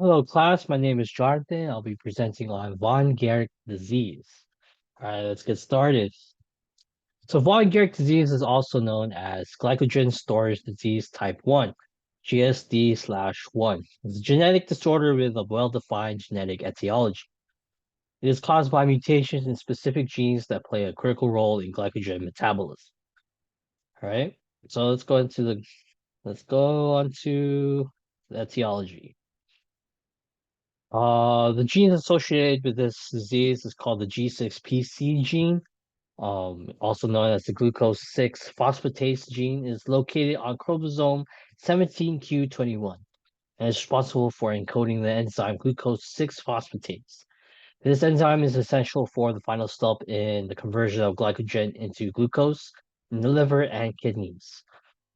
Hello, class. My name is Jonathan. I'll be presenting on von Gierke disease. All right, let's get started. So, von Gierke disease is also known as glycogen storage disease type 1, GSD/1. It's a genetic disorder with a well-defined genetic etiology. It is caused by mutations in specific genes that play a critical role in glycogen metabolism. All right, so let's go on to the etiology. The gene associated with this disease is called the G6PC gene, also known as the glucose 6 phosphatase gene, is located on chromosome 17q21 and is responsible for encoding the enzyme glucose 6 phosphatase. This enzyme is essential for the final step in the conversion of glycogen into glucose in the liver and kidneys.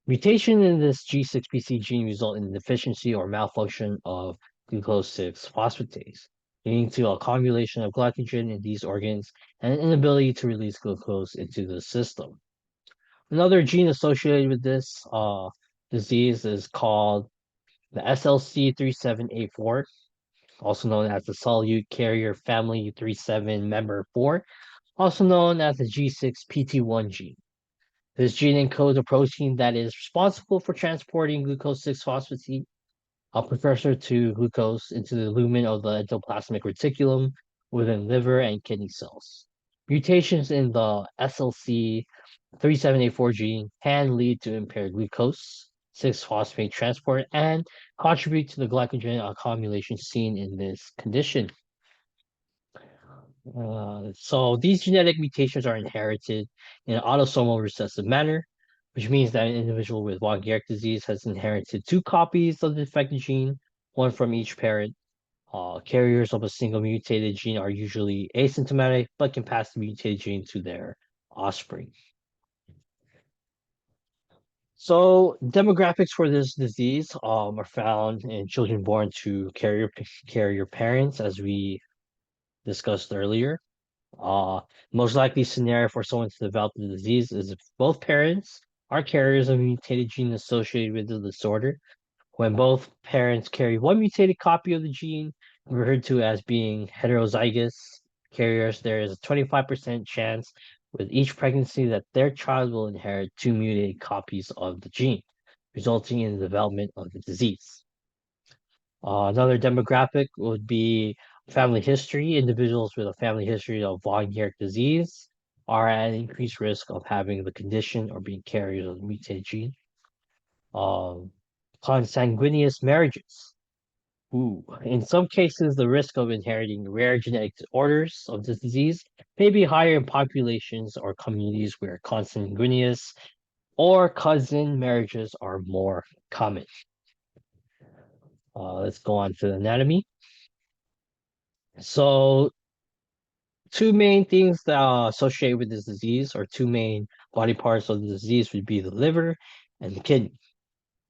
Mutation in this G6PC gene result in deficiency or malfunction of glucose 6 phosphatase, leading to accumulation of glycogen in these organs and an inability to release glucose into the system. Another gene associated with this disease is called the SLC37A4, also known as the solute carrier family 37 member 4, also known as the G6PT1 gene. This gene encodes a protein that is responsible for transporting glucose 6-phosphatase, a precursor to glucose, into the lumen of the endoplasmic reticulum within liver and kidney cells. Mutations in the SLC37A4 gene can lead to impaired glucose 6-phosphate transport and contribute to the glycogen accumulation seen in this condition. So these genetic mutations are inherited in an autosomal recessive manner, which means that an individual with von Gierke disease has inherited two copies of the defective gene, one from each parent. Carriers of a single mutated gene are usually asymptomatic, but can pass the mutated gene to their offspring. So demographics for this disease are found in children born to carrier parents, as we discussed earlier. Uh, Most likely scenario for someone to develop the disease is if both parents are carriers of a mutated gene associated with the disorder. When both parents carry one mutated copy of the gene, referred to as being heterozygous carriers, there is a 25% chance with each pregnancy that their child will inherit two mutated copies of the gene, resulting in the development of the disease. Another demographic would be family history. Individuals with a family history of von Gierke disease are at increased risk of having the condition or being carriers of the mutated gene. Um, Consanguineous marriages. Ooh. In some cases, the risk of inheriting rare genetic disorders of this disease may be higher in populations or communities where consanguineous or cousin marriages are more common. Let's go on to anatomy. So two main things that are associated with this disease, or two main body parts of the disease, would be the liver and the kidney.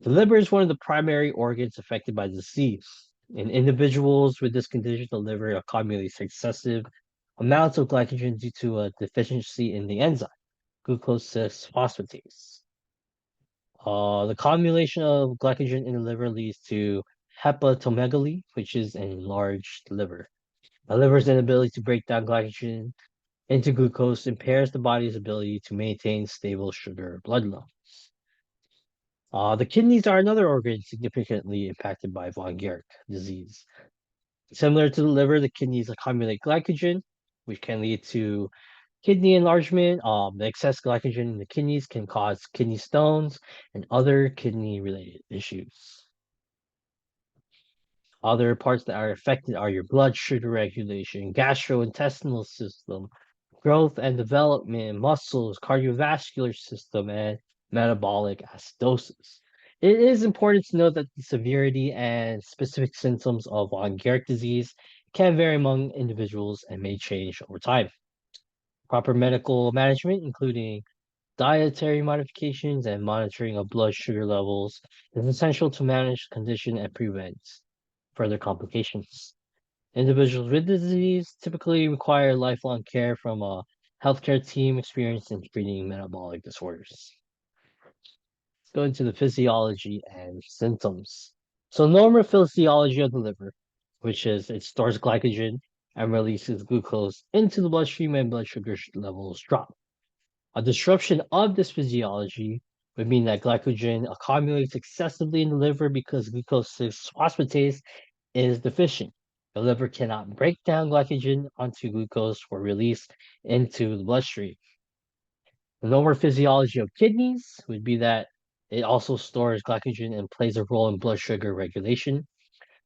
The liver is one of the primary organs affected by the disease. In individuals with this condition, the liver accumulates excessive amounts of glycogen due to a deficiency in the enzyme, glucose 6 phosphatase. The accumulation of glycogen in the liver leads to hepatomegaly, which is an enlarged liver. The liver's inability to break down glycogen into glucose impairs the body's ability to maintain stable sugar blood levels. The kidneys are another organ significantly impacted by von Gierke disease. Similar to the liver, the kidneys accumulate glycogen, which can lead to kidney enlargement. The excess glycogen in the kidneys can cause kidney stones and other kidney-related issues. Other parts that are affected are your blood sugar regulation, gastrointestinal system, growth and development, muscles, cardiovascular system, and metabolic acidosis. It is important to note that the severity and specific symptoms of von Gierke disease can vary among individuals and may change over time. Proper medical management, including dietary modifications and monitoring of blood sugar levels, is essential to manage the condition and prevent further complications. Individuals with the disease typically require lifelong care from a healthcare team experienced in treating metabolic disorders. Let's go into the physiology and symptoms. So, normal physiology of the liver. which is it stores glycogen and releases glucose into the bloodstream when blood sugar levels drop. A disruption of this physiology would mean that glycogen accumulates excessively in the liver because glucose 6 phosphatase is deficient. The liver cannot break down glycogen onto glucose for release into the bloodstream. The normal physiology of kidneys would be that it also stores glycogen and plays a role in blood sugar regulation.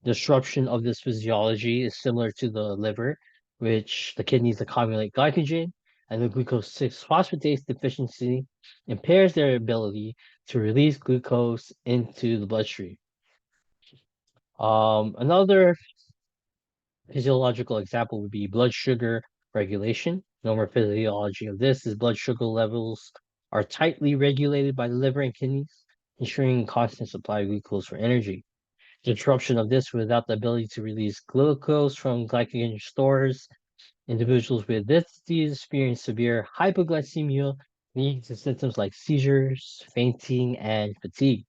Disruption of this physiology is similar to the liver, which the kidneys accumulate glycogen, and the glucose 6 phosphatase deficiency impairs their ability to release glucose into the bloodstream. Another physiological example would be blood sugar regulation. Normal physiology of this is blood sugar levels are tightly regulated by the liver and kidneys, ensuring constant supply of glucose for energy. Disruption of this without the ability to release glucose from glycogen stores. Individuals with this disease experience severe hypoglycemia, leading to symptoms like seizures, fainting, and fatigue.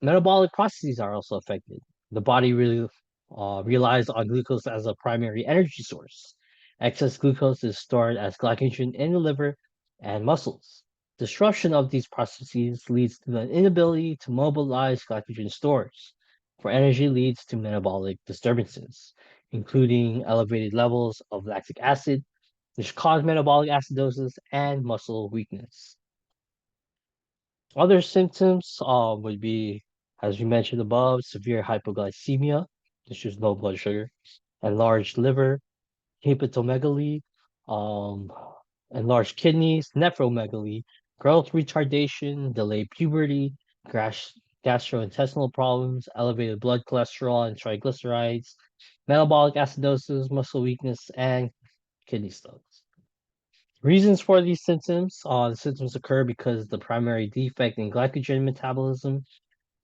Metabolic processes are also affected. The body really relies on glucose as a primary energy source. Excess glucose is stored as glycogen in the liver and muscles. Disruption of these processes leads to the inability to mobilize glycogen stores. For energy leads to metabolic disturbances, including elevated levels of lactic acid, which cause metabolic acidosis and muscle weakness. Other symptoms would be, as we mentioned above, severe hypoglycemia, which is low blood sugar, enlarged liver, hepatomegaly, um, enlarged kidneys, nephromegaly, growth retardation, delayed puberty, gastrointestinal problems, elevated blood cholesterol and triglycerides, metabolic acidosis, muscle weakness, and kidney stones. Reasons for these symptoms. The symptoms occur because the primary defect in glycogen metabolism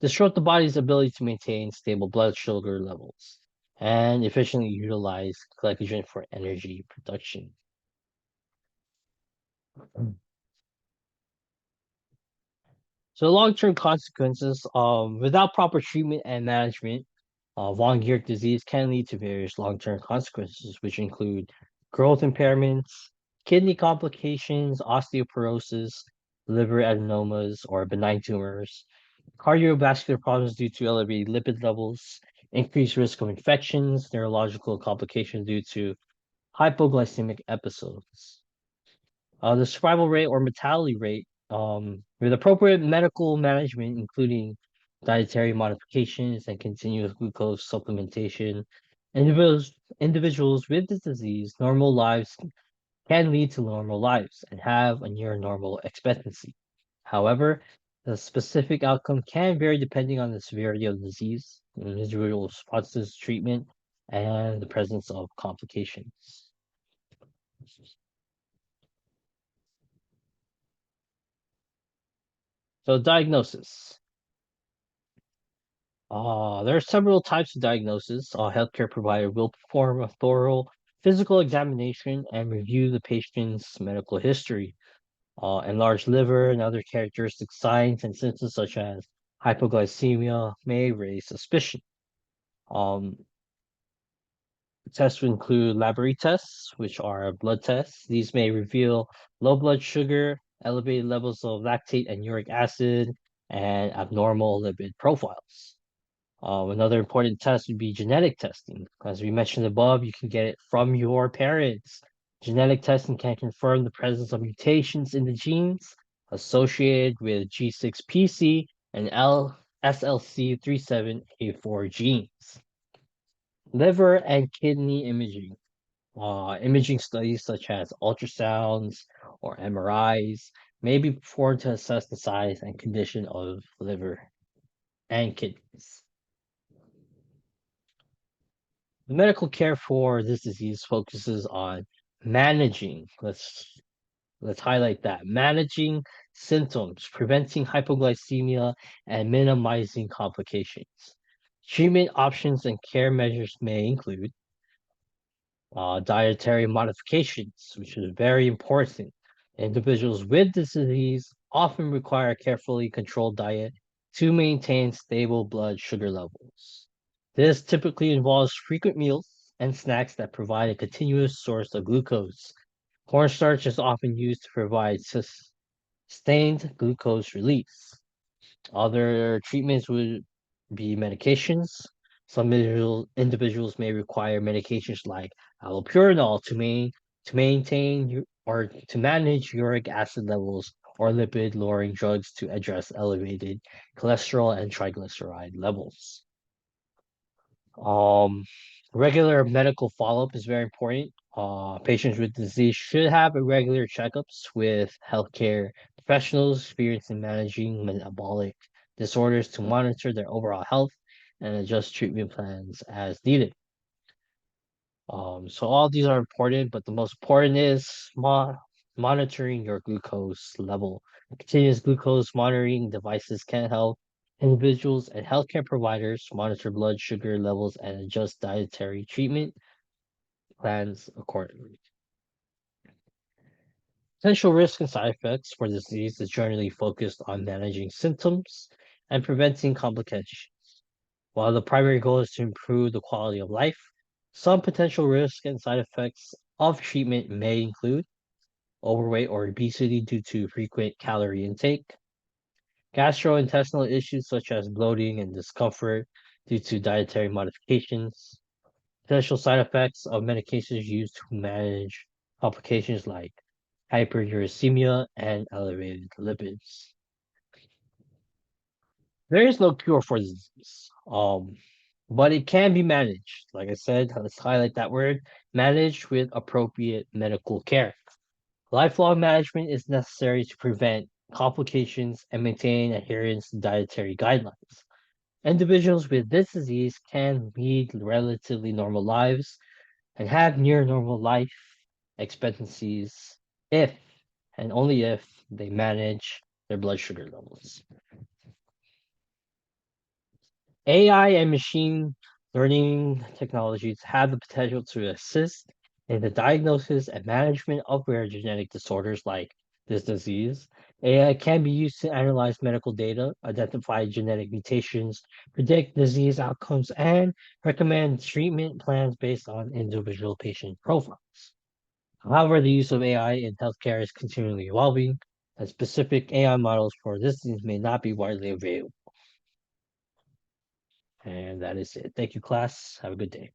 disrupt the body's ability to maintain stable blood sugar levels and efficiently utilize glycogen for energy production. So long-term consequences, without proper treatment and management, von Gierke disease can lead to various long-term consequences, which include growth impairments, kidney complications, osteoporosis, liver adenomas, or benign tumors, cardiovascular problems due to elevated lipid levels, increased risk of infections, neurological complications due to hypoglycemic episodes. The survival rate or mortality rate, with appropriate medical management, including dietary modifications and continuous glucose supplementation, individuals with this disease, normal lives can lead to normal lives and have a near normal expectancy. However, the specific outcome can vary depending on the severity of the disease, individual responses to treatment, and the presence of complications. So, diagnosis. There are several types of diagnosis. A healthcare provider will perform a thorough physical examination and review the patient's medical history. Enlarged liver and other characteristic signs and symptoms such as hypoglycemia may raise suspicion. Um, Tests would include laboratory tests, which are blood tests. These may reveal low blood sugar, elevated levels of lactate and uric acid, and abnormal lipid profiles. Another important test would be genetic testing. As we mentioned above, you can get it from your parents. Genetic testing can confirm the presence of mutations in the genes associated with G6PC and SLC37A4 genes. Liver and kidney imaging. Imaging studies such as ultrasounds or MRIs may be performed to assess the size and condition of liver and kidneys. The medical care for this disease focuses on managing, let's highlight that, managing symptoms, preventing hypoglycemia, and minimizing complications. Treatment options and care measures may include dietary modifications, which is very important. Individuals with this disease often require a carefully controlled diet to maintain stable blood sugar levels. This typically involves frequent meals and snacks that provide a continuous source of glucose. Cornstarch is often used to provide sustained glucose release. Other treatments would be medications. Some individuals may require medications like allopurinol to maintain or to manage uric acid levels or lipid-lowering drugs to address elevated cholesterol and triglyceride levels. Um, Regular medical follow-up is very important. Patients with disease should have regular checkups with healthcare professionals experienced in managing metabolic disorders to monitor their overall health and adjust treatment plans as needed. So all these are important, but the most important is monitoring your glucose level. Continuous glucose monitoring devices can help individuals and healthcare providers monitor blood sugar levels and adjust dietary treatment plans accordingly. Potential risks and side effects for this disease is generally focused on managing symptoms and preventing complications. While the primary goal is to improve the quality of life, some potential risks and side effects of treatment may include overweight or obesity due to frequent calorie intake, gastrointestinal issues such as bloating and discomfort due to dietary modifications, potential side effects of medications used to manage complications like hyperuricemia and elevated lipids. There is no cure for this disease, but it can be managed. Like I said, let's highlight that word, managed with appropriate medical care. Lifelong management is necessary to prevent complications and maintain adherence to dietary guidelines. Individuals with this disease can lead relatively normal lives and have near normal life expectancies if and only if they manage their blood sugar levels. AI and machine learning technologies have the potential to assist in the diagnosis and management of rare genetic disorders like this disease. AI can be used to analyze medical data, identify genetic mutations, predict disease outcomes, and recommend treatment plans based on individual patient profiles. However, the use of AI in healthcare is continually evolving, and specific AI models for this disease may not be widely available. And that is it. Thank you, class. Have a good day.